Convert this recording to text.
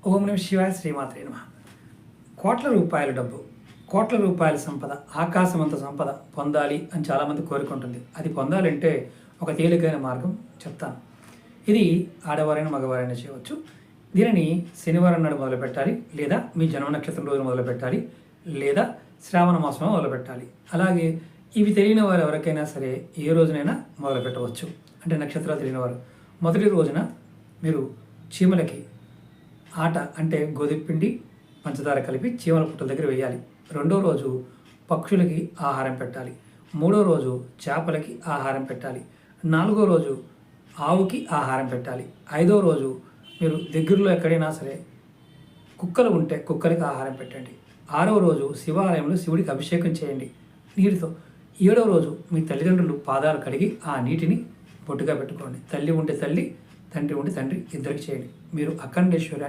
ఓం నమః శివాయ శ్రీమాత్రే నమః. కోట్ల రూపాయల డబ్బు, కోట్ల రూపాయల సంపద, ఆకాశమంత సంపద పొందాలి అని చాలామంది కోరుకుంటుంది. అది పొందాలంటే ఒక తేలికైన మార్గం చెప్తాను. ఇది ఆడవారైనా మగవారైనా చేయవచ్చు. దీనిని శనివారం నాడు మొదలుపెట్టాలి, లేదా మీ జన్మ నక్షత్రం రోజు మొదలుపెట్టాలి, లేదా శ్రావణ మాసంలో మొదలుపెట్టాలి. అలాగే ఇవి తెలియని వారు ఎవరికైనా సరే ఏ రోజునైనా మొదలు పెట్టవచ్చు. అంటే నక్షత్రాలు తెలియని వారు మొదటి రోజున మీరు చీమలకి ఆట అంటే గోధుమ పిండి పంచదార కలిపి చీమల పుట్టల దగ్గర వేయాలి. రెండో రోజు పక్షులకి ఆహారం పెట్టాలి. మూడో రోజు చేపలకి ఆహారం పెట్టాలి. నాలుగో రోజు ఆవుకి ఆహారం పెట్టాలి. ఐదో రోజు మీరు దగ్గరలో ఎక్కడైనా సరే కుక్కలు ఉంటే కుక్కలకి ఆహారం పెట్టండి. ఆరో రోజు శివాలయంలో శివుడికి అభిషేకం చేయండి నీటితో. ఏడో రోజు మీ తల్లిదండ్రులు పాదాలు కడిగి ఆ నీటిని బొట్టుగా పెట్టుకోండి. తల్లి ఉంటే తల్లి, తండ్రి ఉంటే తండ్రి, ఇద్దరికి చేయండి. మీరు అఖండేశ్వరాన్ని